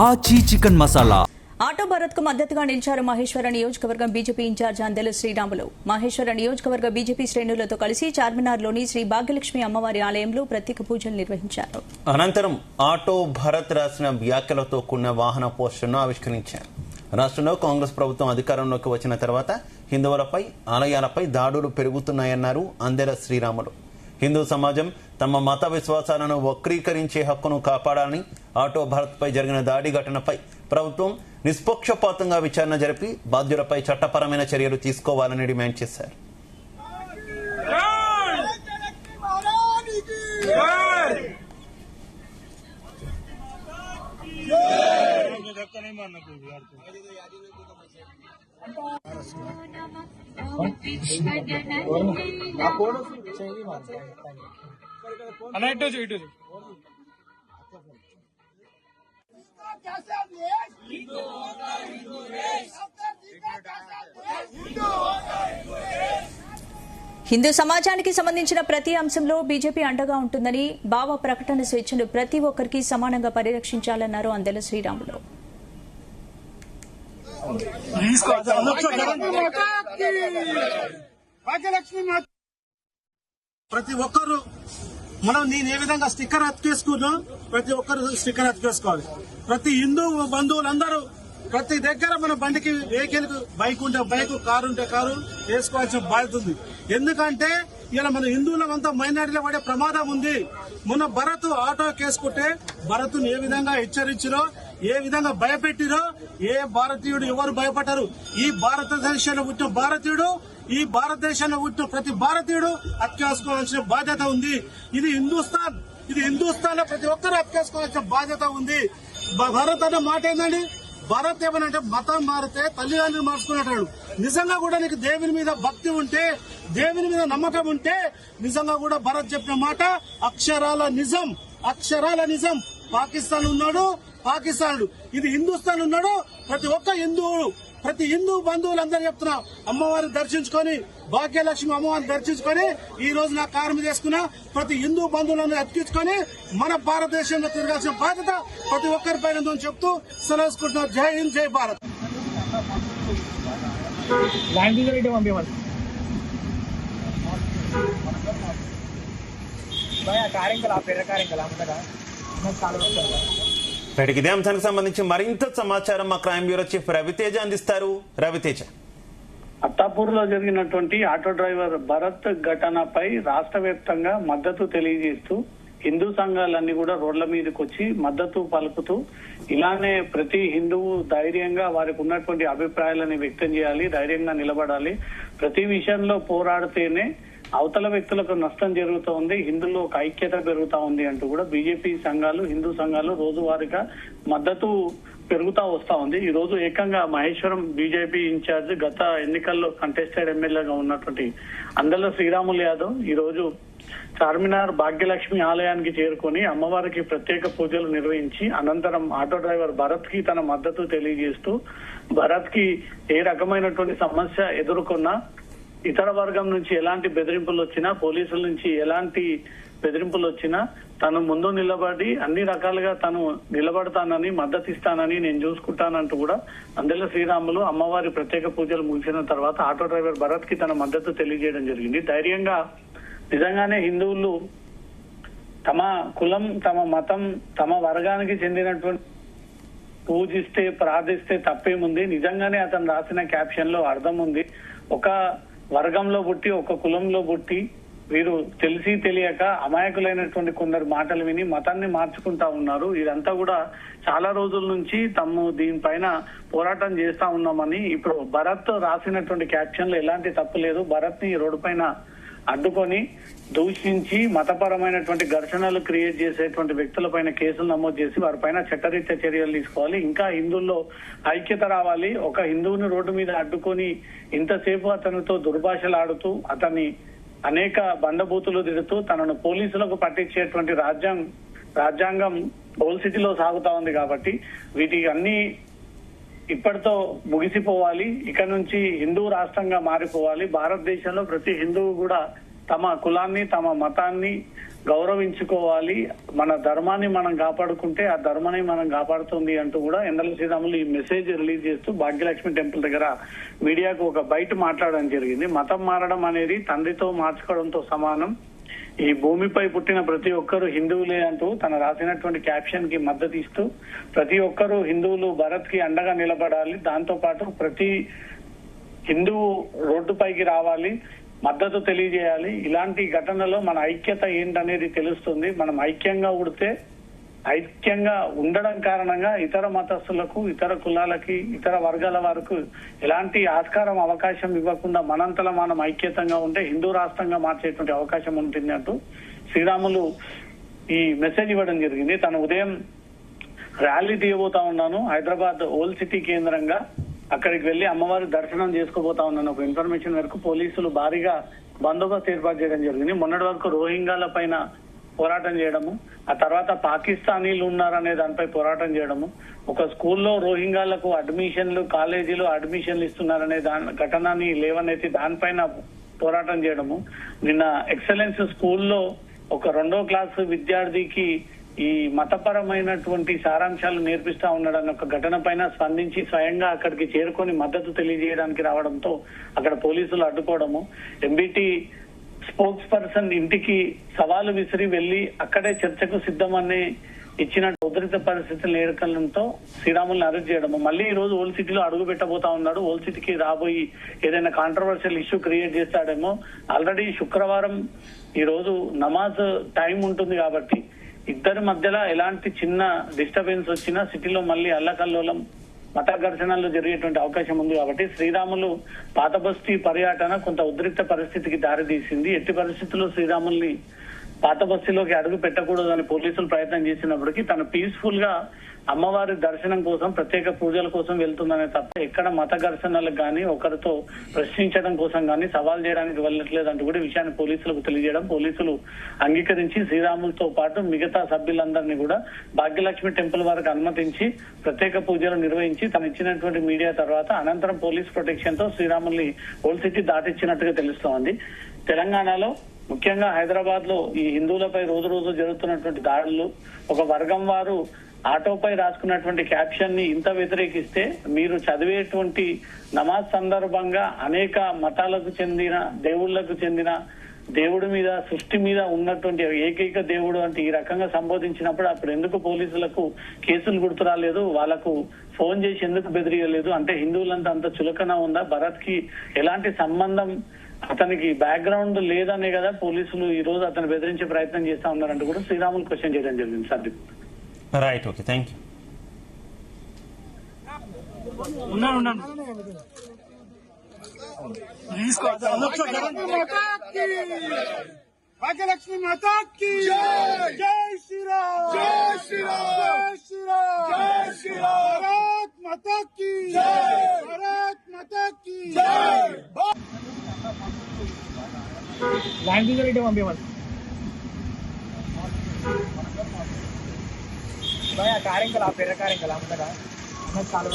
ఆచి chicken masala. Auto Bharat కు మద్దతుగా నిలిచారు మహేశ్వర నియోజకవర్గం బీజేపీ ఇన్ఛార్జ్ అందెల శ్రీరాములు. మహేశ్వర నియోజకవర్గ బీజేపీ శ్రేణులతో కలిసి చార్మినార్లోని శ్రీ భాగ్యలక్ష్మి అమ్మవారి ఆలయంలో ప్రత్యేక పూజలు నిర్వహించారు. అనంతరం ఆటో భారత్ రాసిన వ్యాఖ్యలతో కూడిన వాహన పోస్టర్ను ఆవిష్కరించారు. రాష్ట్రంలో కాంగ్రెస్ ప్రభుత్వం అధికారంలోకి వచ్చిన తర్వాత హిందువులపై ఆలయాలపై దాడులు పెరుగుతున్నాయన్నారు అందెల శ్రీరాములు. హిందూ సమాజం తమ మత విశ్వాసాలను వక్రీకరించే హక్కును కాపాడాలని, ఆటో భారత్ పై జరిగిన దాడి ఘటనపై ప్రభుత్వం నిష్పక్షపాతంగా విచారణ జరిపి బాధ్యులపై చట్టపరమైన చర్యలు తీసుకోవాలని డిమాండ్ చేశారు. హిందూ సమాజానికి సంబంధించిన ప్రతి అంశంలో బీజేపీ అండగా ఉంటుందని, భావ ప్రకటన స్వేచ్ఛను ప్రతి ఒక్కరికి సమానంగా పరిరక్షించాలన్నారు అందెల శ్రీరాములు. ప్రతి ఒక్కరు నేను ఏ విధంగా స్టిక్కర్ అతికేసుకున్నా ప్రతి ఒక్కరు స్టిక్కర్ అతికేసుకోవాలి. ప్రతి హిందూ బంధువులందరూ ప్రతి దగ్గర మన బండికి వెహికల్ బైక్ ఉంటే బైక్, కారు ఉంటే కారు వేసుకోవాల్సిన బాధ్యత ఉంది. ఎందుకంటే ఇలా మన హిందువులంతా మైనారిటీలో పడే ప్రమాదం ఉంది. మొన్న భరత్ ఆటో కేసుకుంటే భరత్ ఏ విధంగా హెచ్చరించారో, ఏ విధంగా భయపెట్టిరో ఏ భారతీయుడు ఎవరు భయపడ్డారు. ఈ భారతదేశంలో పుట్టిన భారతీయుడు, ఈ భారతదేశంలో పుట్టిన ప్రతి భారతీయుడు అత్యాసుకోవాల్సిన బాధ్యత ఉంది. ఇది హిందుస్థాన్ లో ప్రతి ఒక్కరు అత్యాసుకోవాల్సిన బాధ్యత ఉంది. భారత్ అన్న మాట ఏందండి, భారత్ ఏమనంటే మతం మారితే తల్లిదండ్రులు మార్చుకునేటాడు. నిజంగా కూడా నీకు దేవుని మీద భక్తి ఉంటే, దేవుని మీద నమ్మకం ఉంటే నిజంగా కూడా భారత్ చెప్పిన మాట అక్షరాల నిజం. పాకిస్తాన్ ఉన్నాడు, పాకిస్తానుడు, ఇది హిందుస్థాన్ ఉన్నాడు. ప్రతి హిందూ బంధువులందరూ చెప్తున్నా, అమ్మవారిని దర్శించుకొని, భాగ్యలక్ష్మి అమ్మవారిని దర్శించుకొని ఈ రోజు నా కారు మీద వేసుకున్నా ప్రతి హిందూ బంధువులను అతికించుకొని మన భారతదేశంలో తిరగాల్సిన బాధ్యత ప్రతి ఒక్కరిపైన ఉందని చెప్తూ సెలవుకుంటున్నారు. జై హింద్, జై భారత్. ఇదే అంశానికి సంబంధించి మరింత సమాచారం మా క్రైమ్ బ్యూరో చీఫ్ రవితేజ అందిస్తారు. రవితేజ. అత్తాపూర్ లో జరిగినటువంటి ఆటో డ్రైవర్ భరత్ ఘటనపై రాష్ట్ర వ్యాప్తంగా మద్దతు తెలియజేస్తూ హిందూ సంఘాలన్నీ కూడా రోడ్ల మీదకి వచ్చి మద్దతు పలుకుతూ, ఇలానే ప్రతి హిందువు ధైర్యంగా వారికి ఉన్నటువంటి అభిప్రాయాలని వ్యక్తం చేయాలి, ధైర్యంగా నిలబడాలి. ప్రతి విషయంలో పోరాడితేనే అవతల వ్యక్తులకు నష్టం జరుగుతూ ఉంది, హిందువుల్లో ఒక ఐక్యత పెరుగుతా ఉంది అంటూ కూడా బీజేపీ సంఘాలు, హిందూ సంఘాలు రోజువారీగా మద్దతు పెరుగుతా వస్తా ఉంది. ఈ రోజు ఏకంగా మహేశ్వరం బీజేపీ ఇన్ఛార్జ్, గత ఎన్నికల్లో కంటెస్టెడ్ ఎమ్మెల్యేగా ఉన్నటువంటి అందెల శ్రీరాములు యాదవ్ ఈ రోజు చార్మినార్ భాగ్యలక్ష్మి ఆలయానికి చేరుకొని అమ్మవారికి ప్రత్యేక పూజలు నిర్వహించి అనంతరం ఆటో డ్రైవర్ భరత్ కి తన మద్దతు తెలియజేస్తూ, భరత్ కి ఏ రకమైనటువంటి సమస్య ఎదుర్కొన్నా, ఇతర వర్గం నుంచి ఎలాంటి బెదిరింపులు వచ్చినా, పోలీసుల నుంచి ఎలాంటి బెదిరింపులు వచ్చినా తను ముందు నిలబడి అన్ని రకాలుగా తను నిలబడతానని, మద్దతిస్తానని, నేను చూసుకుంటానంటూ కూడా అందెల శ్రీరాములు అమ్మవారి ప్రత్యేక పూజలు ముగిసిన తర్వాత ఆటో డ్రైవర్ భరత్ కి తన మద్దతు తెలియజేయడం జరిగింది. ధైర్యంగా నిజంగానే హిందువులు తమ కులం, తమ మతం, తమ వర్గానికి చెందినటువంటి పూజిస్తే, ప్రార్థిస్తే తప్పేముంది. నిజంగానే అతను రాసిన క్యాప్షన్ లో అర్థం ఉంది. ఒక వర్గంలో పుట్టి, ఒక కులంలో పుట్టి వీరు తెలిసి తెలియక అమాయకులైనటువంటి కొందరు మాటలు విని మతాన్ని మార్చుకుంటా ఉన్నారు. ఇదంతా కూడా చాలా రోజుల నుంచి తాము దీనిపైన పోరాటం చేస్తా ఉన్నామని, ఇప్పుడు భరత్ రాసినటువంటి క్యాప్షన్ లో ఎలాంటి తప్పు లేదు. భరత్ ని రోడ్డు పైన అడ్డుకొని దూషించి మతపరమైనటువంటి ఘర్షణలు క్రియేట్ చేసేటువంటి వ్యక్తులపైన కేసులు నమోదు చేసి వారిపైన చట్టరీత్యా చర్యలు తీసుకోవాలి. ఇంకా హిందువుల్లో ఐక్యత రావాలి. ఒక హిందువుని రోడ్డు మీద అడ్డుకొని ఇంతసేపు అతనితో దుర్భాషలాడుతూ, అతన్ని అనేక బండబూతులు తిడుతూ, తనను పోలీసులకు పట్టించేటువంటి రాజ్యాంగం ఓల్ సిటీలో సాగుతా ఉంది. కాబట్టి వీటి అన్ని ఇప్పటితో ముగిసిపోవాలి. ఇక నుంచి హిందూ రాష్ట్రంగా మారిపోవాలి. భారతదేశంలో ప్రతి హిందువు కూడా తమ కులాన్ని, తమ మతాన్ని, గౌరవించుకోవాలి, మన ధర్మాన్ని మనం కాపాడుకుంటే ఆ ధర్మాన్ని మనం కాపాడుతుంది అంటూ కూడా యనమల శ్రీరాములు ఈ మెసేజ్ రిలీజ్ చేస్తూ భాగ్యలక్ష్మి టెంపుల్ దగ్గర మీడియాకు ఒక బయట మాట్లాడడం జరిగింది. మతం మారడం అనేది తండ్రితో మార్చుకోవడంతో సమానం, ఈ భూమిపై పుట్టిన ప్రతి ఒక్కరూ హిందువులే అంటూ తన రాసినటువంటి క్యాప్షన్ కి మద్దతు ఇస్తూ ప్రతి ఒక్కరూ హిందువులు భరత్ కి అండగా నిలబడాలి, దాంతో పాటు ప్రతి హిందువు రోడ్డుపైకి రావాలి, మద్దతు తెలియజేయాలి. ఇలాంటి ఘటనలో మన ఐక్యత ఏంటనేది తెలుస్తుంది. మనం ఐక్యంగా ఉండడం కారణంగా ఇతర మతస్థులకు, ఇతర కులాలకి, ఇతర వర్గాల వరకు ఎలాంటి ఆస్కారం అవకాశం ఇవ్వకుండా మనంతలా మనం ఐక్యతంగా ఉంటే హిందూ రాష్ట్రంగా మార్చేటువంటి అవకాశం ఉంటుంది అంటూ శ్రీరాములు ఈ మెసేజ్ ఇవ్వడం జరిగింది. తను ఉదయం ర్యాలీ తీయబోతా ఉన్నాను, హైదరాబాద్ ఓల్డ్ సిటీ కేంద్రంగా అక్కడికి వెళ్లి అమ్మవారి దర్శనం చేసుకోబోతా ఉన్నాను ఒక ఇన్ఫర్మేషన్ వరకు పోలీసులు భారీగా బందోబస్తు ఏర్పాటు చేయడం జరిగింది. మొన్నటి వరకు రోహింగ్యాల పైన పోరాటం చేయడము, ఆ తర్వాత పాకిస్తానీలు ఉన్నారనే దానిపై పోరాటం చేయడము, ఒక స్కూల్లో రోహింగ్యాలకు అడ్మిషన్లు, కాలేజీలో అడ్మిషన్లు ఇస్తున్నారనే ఘటనని లేవనెత్తి దానిపైన పోరాటం చేయడము, నిన్న ఎక్సలెన్స్ స్కూల్లో ఒక 2వ క్లాసు విద్యార్థికి ఈ మతపరమైనటువంటి సారాంశాలు నేర్పిస్తా ఉన్నాడన్న ఒక ఘటన పైన స్పందించి స్వయంగా అక్కడికి చేరుకొని మద్దతు తెలియజేయడానికి రావడంతో అక్కడ పోలీసులు అడ్డుకోవడము, ఎంబీటీ స్పోక్స్ పర్సన్ ఇంటికి సవాలు విసిరి వెళ్లి అక్కడే చర్చకు సిద్ధమని ఇచ్చిన ఉధృత పరిస్థితులు ఏర్పడంతో శ్రీరాముల్ని అరెస్ట్ చేయడము, మళ్ళీ ఈ రోజు ఓల్డ్ సిటీలో అడుగు పెట్టబోతా ఉన్నాడు. ఓల్డ్ సిటీకి రాబోయి ఏదైనా కాంట్రవర్షియల్ ఇష్యూ క్రియేట్ చేస్తాడేమో. ఆల్రెడీ శుక్రవారం ఈ రోజు నమాజ్ టైం ఉంటుంది కాబట్టి ఇద్దరి మధ్యలో ఎలాంటి చిన్న డిస్టర్బెన్స్ వచ్చినా సిటీలో మళ్ళీ అల్లకల్లోలం, మత ఘర్షణలు జరిగేటువంటి అవకాశం ఉంది కాబట్టి శ్రీరాములు పాత బస్తీ పర్యటన కొంత ఉద్రిక్త పరిస్థితికి దారితీసింది. ఎట్టి పరిస్థితుల్లో శ్రీరాముల్ని పాత బస్తీలోకి అడుగు పెట్టకూడదని పోలీసులు ప్రయత్నం చేసినప్పటికీ తను పీస్ఫుల్ గా అమ్మవారి దర్శనం కోసం, ప్రత్యేక పూజల కోసం వెళ్తుందనే తప్ప ఎక్కడ మత ఘర్షణలకు గానీ, ఒకరితో ప్రశ్నించడం కోసం గానీ, సవాల్ చేయడానికి వెళ్ళట్లేదంటూ కూడా విషయాన్ని పోలీసులకు తెలియజేయడం, పోలీసులు అంగీకరించి శ్రీరాములతో పాటు మిగతా సభ్యులందరినీ కూడా భాగ్యలక్ష్మి టెంపుల్ వరకు అనుమతించి ప్రత్యేక పూజలు నిర్వహించి తను ఇచ్చినటువంటి మీడియా తర్వాత అనంతరం పోలీస్ ప్రొటెక్షన్ తో శ్రీరాముల్ని ఓల్డ్ సిటీ దాటిచ్చినట్టుగా తెలుస్తోంది. తెలంగాణలో ముఖ్యంగా హైదరాబాద్ లో ఈ హిందువులపై రోజు రోజు జరుగుతున్నటువంటి దాడులు, ఒక వర్గం వారు ఆటోపై రాసుకున్నటువంటి క్యాప్షన్ ని ఇంత వ్యతిరేకిస్తే మీరు చదివేటువంటి నమాజ్ సందర్భంగా అనేక మతాలకు చెందిన, దేవుళ్లకు చెందిన దేవుడి మీద, సృష్టి మీద ఉన్నటువంటి ఏకైక దేవుడు అంటే ఈ రకంగా సంబోధించినప్పుడు అప్పుడు ఎందుకు పోలీసులకు కేసులు గుర్తు రాలేదు, వాళ్ళకు ఫోన్ చేసి ఎందుకు బెదిరియలేదు? అంటే హిందువులంతా అంత చులకన ఉందా? భరత్ కి ఎలాంటి సంబంధం, అతనికి బ్యాక్గ్రౌండ్ లేదనే కదా పోలీసులు ఈ రోజు అతను బెదిరించే ప్రయత్నం చేస్తా ఉన్నారంటూ కూడా శ్రీరాములు క్వశ్చన్ చేయడం జరిగింది. Sandeep. Right, okay, thank you. Bhagyalakshmi Mata కీ జై శ్రీరామ్, జై శ్రీరామ్, జై శ్రీరామ్, జై శ్రీరామ్, భారత్ మాతా కీ జై, భారత్ మాతా కీ జై. లాంగ్వేజ్ రెడ్డి పంపించమని కార్యక్రమం, ఆ పేర కార్యక్రమం అంతగా చాలా